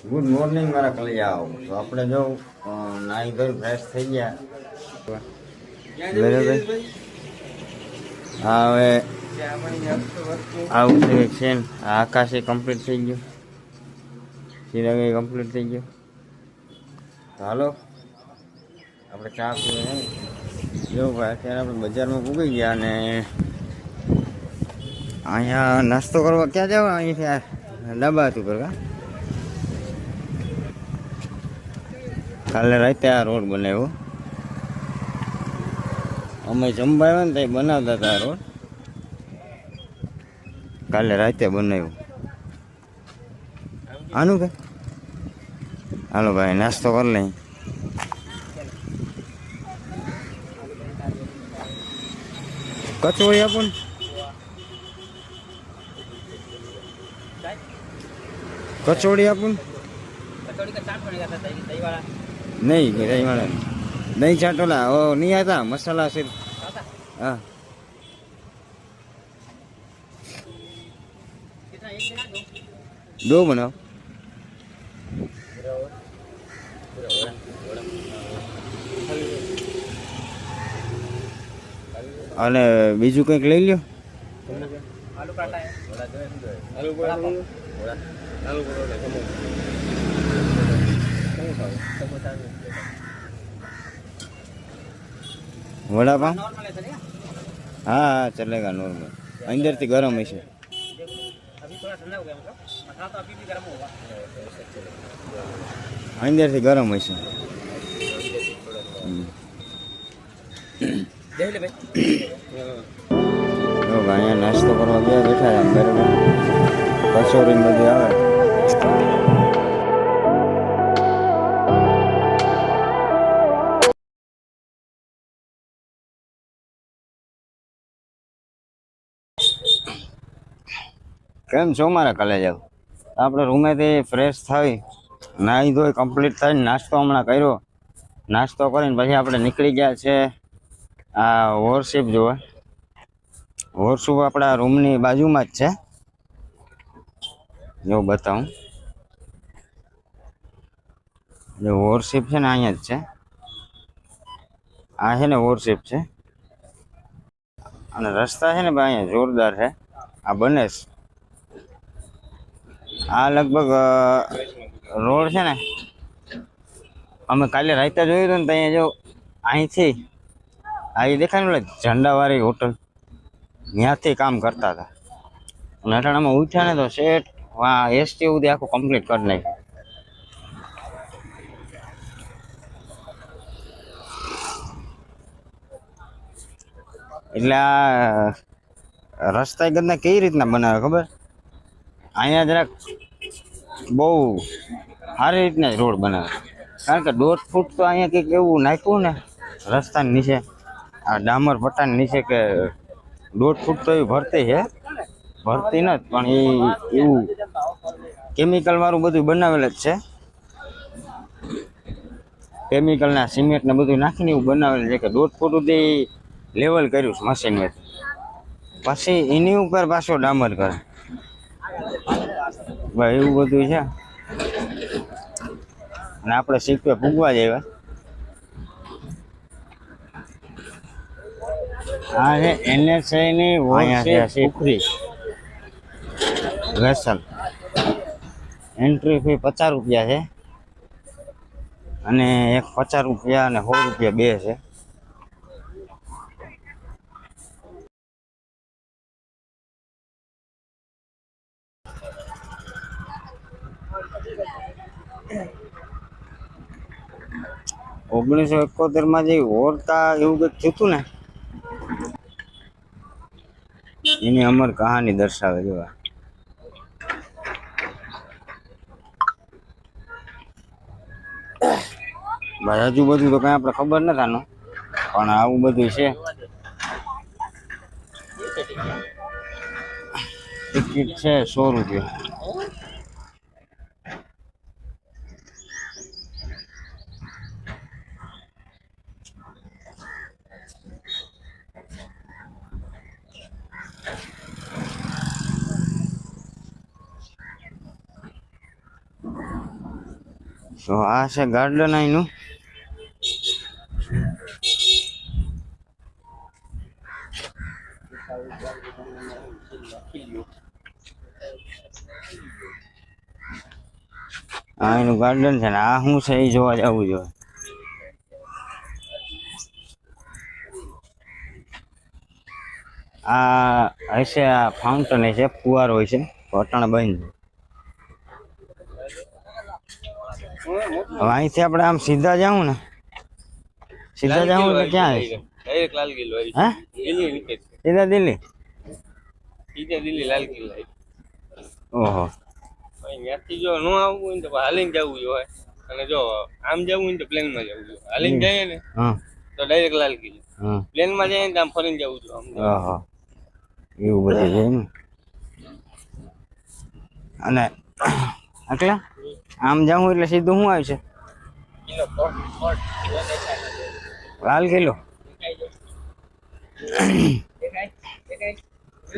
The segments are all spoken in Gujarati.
ગુડ મોર્નિંગ મારા કલિયાઓ. તો આપણે જો નાઈ ધોઈ ફ્રેશ થઈ ગયા બરાબર. હા, હવે આવું છે છે ને આકાશે કમ્પ્લીટ થઈ ગયું, ચિરાગે કમ્પ્લીટ થઈ ગયું. તો હાલો આપણે ચા પીએ. જો ભાઈ અત્યારે આપણે બજારમાં પૂગી ગયા અને અહીંયા નાસ્તો કરવા ક્યાં જાવ? અહીંથી ડાબા હતું કરવા. કાલે રાતે આ રોડ બનાવ્યો. અમે જમવા આવ્યા ને ત્યાં બનાવતા હતા આ રોડ. કાલે રાતે બનાવ્યું આનું કે. હાલો ભાઈ નાસ્તો કરી લઈ. કચોરી આપો ને. કચોડી આપો ને. નહીં દહીં વાળા દહીં ચાટોલા ઓ નહીં હતા મસાલા છે. હા દો બનાવ. અને બીજું કંઈક લઈ લ્યો. વડાપાવ हाँ चलेगा नॉर्मल. अंदर से गरम है से. अंदर से गरम है से. भाई नाश्तो करवा गया बैठा है बराबर. कचोरी बधी आवे. કેમ છો મારા કલેજા? આપણે રૂમેથી ફ્રેશ થઈ નાહી ધોઈ કમ્પ્લીટ થઈને નાસ્તો હમણાં કર્યો. નાસ્તો કરીને પછી આપણે નીકળી ગયા છે આ વોરશિપ જોવા. વોરશિપ આપણા રૂમની બાજુમાં જ છે. જો બતાવું, જો વોરશિપ છે ને અહીંયા જ છે. આ છે ને વોરશિપ છે અને રસ્તા છે ને ભાઈ અહીંયા જોરદાર છે. આ બને આ લગભગ રોડ છે ને અમે કાલે રાતે જોયું હતું ને ત્યાં જો અહીંથી આ દેખાય ને ઝંડાવાળી હોટલ ત્યાંથી કામ કરતા હતા. અને અટાણામાં ઉઠ્યા ને તો શેઠ એસટી સુધી આખું કમ્પ્લીટ કરી નાખ્યું. એટલે આ રસ્તા ગદના કેવી રીતના બનાવે ખબર? અહીંયા જરાક બહુ સારી રીતના જ રોડ બનાવે. કારણ કે 1.5 ફૂટ તો અહીંયા કંઈક એવું નાખ્યું ને રસ્તાની નીચે, આ ડામર પટ્ટાની નીચે કે 1.5 ફૂટ તો એ ભરતી છે. ભરતી નથી પણ એ એવું કેમિકલ વાળું બધું બનાવેલ જ છે. કેમિકલના સિમેન્ટ ને બધું નાખીને એવું બનાવેલ છે કે 1.5 ફૂટ સુધી લેવલ કર્યું છે મશીનથી. પછી એની ઉપર પાછો ડામર કરે ભાઈ, એવું બધું છે. અને આપણે સીપે પૂગવા જ આવ્યા. આ છે NSAની પુખરી વેસલ. એન્ટ્રી ફી 50 રૂપિયા છે અને એક 50 રૂપિયા અને 100 રૂપિયા બે છે. $1971 જે હોરતા એવું કંઈક થયું હતું ને એની અમર કહાની દર્શાવે જેવા. ભાઈ હજુ બધું તો કઈ આપણે ખબર નથી આનું, પણ આવું બધું છે. ટિકિટ છે 100 રૂપિયા. તો આ છે ગાર્ડન અહીંનું. આ એનું ગાર્ડન છે ને આ શું છે એ જોવા જવું જોઈએ. આ હશે આ ફાઉન્ટન છે, ફુવારો હોય છે, અટાણે બંધ. હવે અહીંથી આપણે આમ સીધા જાઉં ને, સીધા જાઉં એટલે ક્યાં હશે? હા સીધા દિલ્હી. લાલ કિલ્લા. ઓહો ત્યાંથી જો ન આવવું હોય તો હાલીને જવું જોઈએ, અને જો આમ જવું હોય તો પ્લેનમાં જવું જોઈએ. હાલીને જઈએ ને તો ડાયરેક્ટ લાલ કિલ્લો, પ્લેનમાં જઈએ ને તો આમ ફરીને જવું જોઈએ. ઓહો એવું બધું છે ને. અને એટલે આમ જાઉં એટલે સીધું શું આવશે? લાલ કિલ્લો.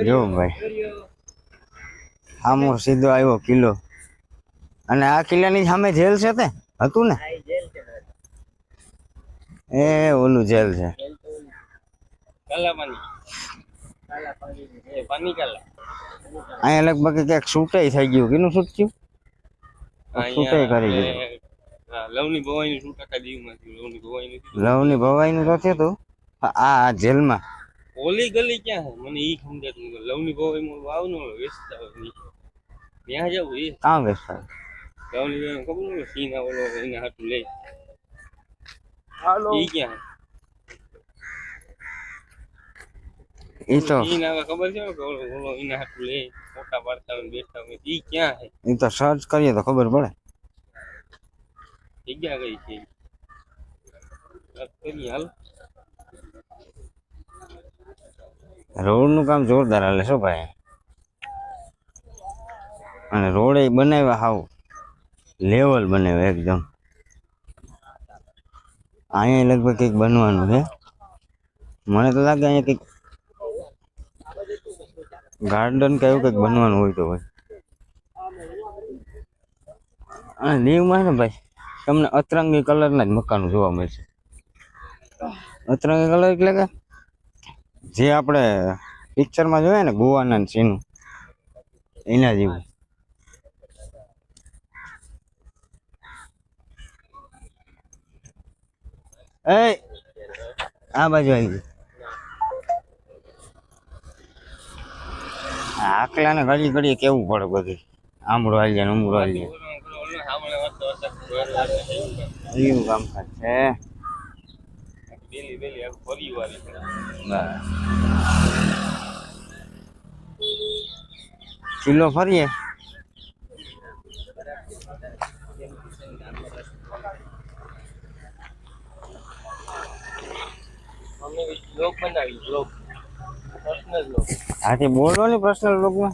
જો ભાઈ આમ સીધો આવ્યો કિલ્લો. અને આ કિલ્લાની સામે જેલ છે તે હતું ને? એ ઓલું જેલ છે. અહીંયા લગભગ ક્યાંક શૂટાઈ થઈ ગયું. કેનું શૂટ થયું? શૂટાઈ કરી દીધું. લવની ભવાઈનું શૂટ આખા દીવમાં થયું. લવની ભવાઈનું તો થયું હતું આ જેલમાં. ઓલી ગલી ક્યાં છે મને ઈ સમજાતું નથી. લવની ભવાઈમાં આવનું વેચતા હોય ત્યાં જવું. એ કાં વેચતા લવની ખબર ને સીના ઓલો એના હાથું લે ઈ ક્યાં એ તો સીના ખબર છે કે ઓલો એના હાથું લે ફોટા પાડતા હોય બેઠા હોય ઈ ક્યાં છે? એ તો સર્ચ કરીએ તો ખબર પડે. જગ્યા કઈ છે કરી હાલ. રોડ નું કામ જોરદાર હાલે છો ભાઈ. અને રોડ એ બનાવ્યા હાવ લેવલ બનાવ્યા એકદમ. અહીંયા લગભગ કંઈક બનવાનું છે. મને તો લાગે અહીંયા કંઈક ગાર્ડન કે એવું કંઈક બનવાનું હોય તો ભાઈ. અને દીવમાં ને ભાઈ તમને અતરંગી કલરના જ મકાનો જોવા મળશે. અતરંગી કલર એટલે કે જે આપણે પિક્ચરમાં જોઈએ ને ગોવાના સીન એના જેવું. એ આ બાજુ આવી ગયું. આકલા ને ઘડી ઘડી કેવું પડે બધું. આમળો આવી જાય ઉમળો આવી જાય એવું કામકાજ છે. કિલ્લો ફરીએ. હાથી બોલો ને પર્સનલ બ્લોગમાં.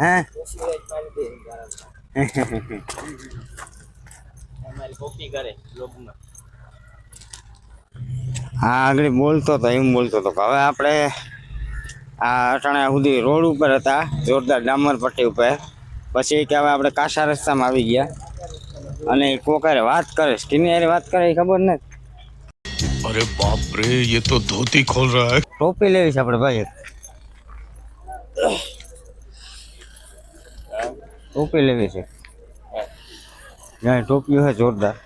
હે હા આગળ બોલતો હતો એમ બોલતો હતો. હવે આપણે આ અટાણા સુધી રોડ ઉપર હતા જોરદાર ડામર પટ્ટી ઉપર. પછી કે હવે આપણે કાસા રસ્તામાં આવી ગયા. અને કોકારે વાત કરે કિની યાર વાત કરે ખબર નથી. अरे बाप रे ये तो धोती खोल रहा है. ટોપી લેવી છે આપણે ભાઈ. ટોપી લેવી છે. ત્યાં ટોપી હોય જોરદાર.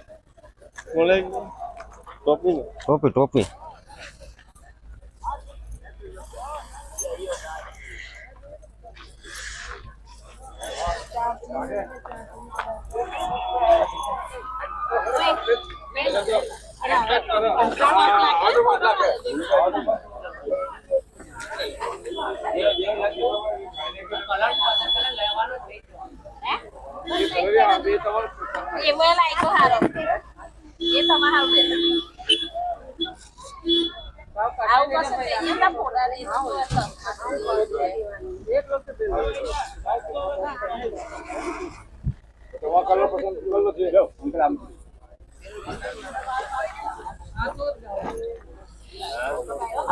ટોપી ટોપી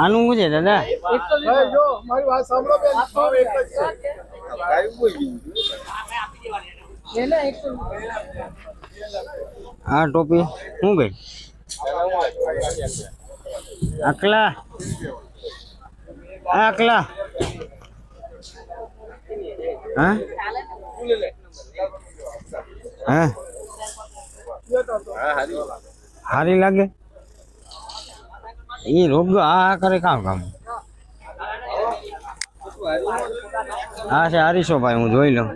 આનું શું છે દાદા? જો મારી વાત સાંભળો બેન, ભાવ એક જ છે. આ ટોપી શું ગઈ? આકલા આકલા હા હા સારી લાગે એ રોગ આ કરે કામ કામ હા છે હારીશો ભાઈ, હું જોઈ લઉં.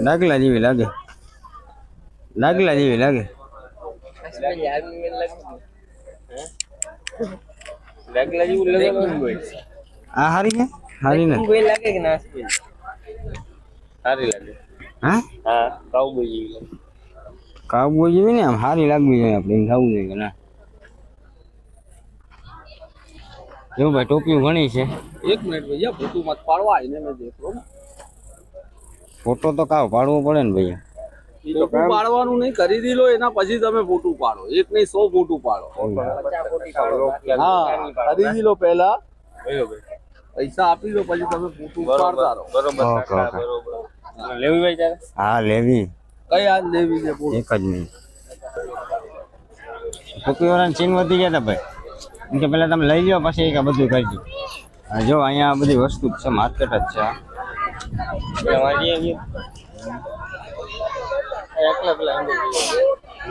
ડાગલા જેવી લાગે, ડાગલા જેવી લાગે. આ હારી છે? હારી ને લાગે કે ના સારી લાગે. હા હા કાઉબોય જેવી કાઉબોય જેવી ને આમ હારી લાગવી જોઈએ આપણે, એમ થવું જોઈએ ના. એવું ભાઈ ટોપીઓ ઘણી છે. એક મિનિટ ભૈયા, ફોટો મત પાડવા આવીને મેં દેખો. ફોટો તો કાવ પાડવો પડે ને ભૈયા. ફોટો પાડવાનું નહીં, ખરીદી લો એના પછી તમે ફોટો પાડો. એક નહીં 100 ફોટો પાડો. હા ખરીદી લો પહેલા, પૈસા આપી દો પછી તમે ફોટો પાડતા રહો. બરોબર ઓકે, કાકા, ઓકે. બરોબર. લેવી ભાઈ તારે? હા લેવી કઈ હાલ લેવી છે બોલો. એક જ મિનિટ. ટોપી વાળાની ચીન વધી ગયા હતા ભાઈ, એમ કે પેલા તમે લઈ લો પછી કે બધું કરજો. હા જો અહીંયા આ બધી વસ્તુ જ છે, માર્કેટ જ છે આ.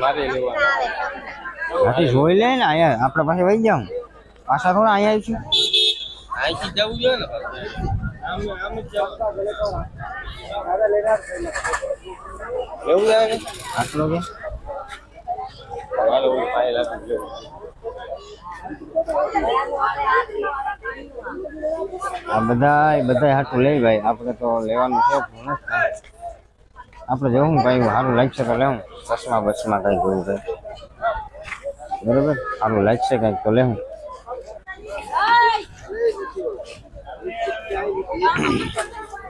મારે લેવા હાથી જોઈ લે ને અહીંયા આપણે પાસે વહી જાઉં પાછા થોડા અહીંયા આવીશું. અહીંથી જવું જોઈએ ને આમ આમ જ જવું. એવું લાગે આટલો કે મારે ઓલું પાય લાગે લેવું. આ બધા હાટું લઈ ભાઈ, આપણે તો લેવાનું છે. આપણે જવું કઈ સારું લાગશે તો લેવું. ચશ્મા બસમાં કઈ જોવું છે બરોબર, સારું લાગશે કઈક તો લેવું.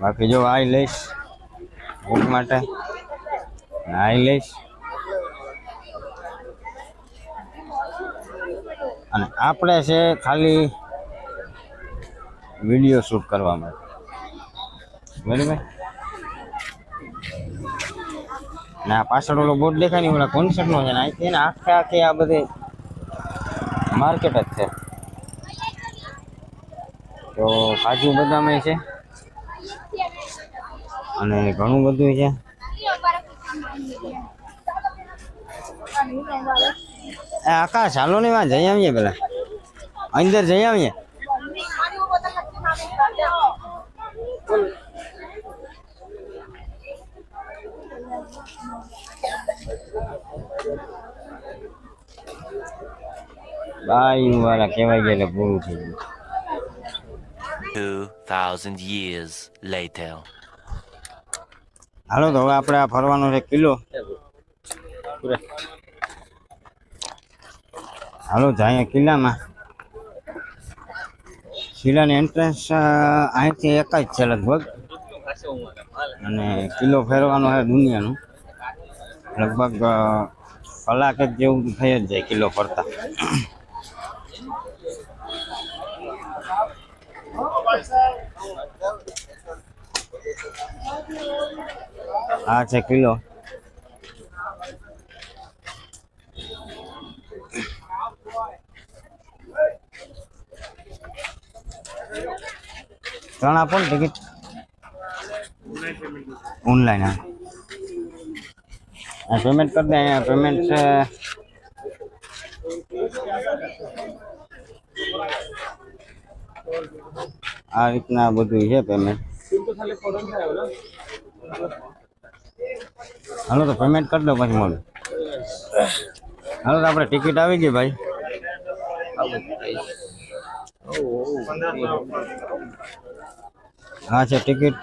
બાકી જો આ લઈશ ભૂખ માટે, આ લઈશ. અને આપણે છે ખાલી વિડીયો શૂટ કરવા માટે, બરાબર. ને આ પાછળ ઓલો બોર્ડ દેખાય ને ઓલા કોન્સર્ટનો છે ને, અહીંથી ને આખે આ બધી માર્કેટ જ છે. તો કાજુ બદામ છે અને ઘણું બધું છે. આકાશ ચાલો ને વાં જઈ આવીએ, પેલા અંદર જઈ આવીએ. બાઈ વાળા કહેવાય ગયા એટલે પૂરું થઈ ગયું. 2000 years later. હાલો તો હવે આપણે આ ફરવાનો છે કિલ્લો. હાલો જાય કિલ્લામાં. કિલ્લાની એન્ટ્રન્સ અહીંથી એક જ છે લગભગ, અને કિલ્લો ફેરવાનો છે દુનિયાનો. લગભગ કલાક જ જેવું થઈ જ જાય કિલ્લો ફરતા. આ છે કિલ્લો. ત્રણ આપો ને ટિકિટ ઓનલાઈન. હા પેમેન્ટ કરી દે. અહીંયા પેમેન્ટ છે આ રીતના બધું છે પેમેન્ટ. હાલો તો પેમેન્ટ કરી દો પછી મળું. હાલો તો આપણે ટિકિટ આવી ગઈ ભાઈ. હા છે ટિકિટ.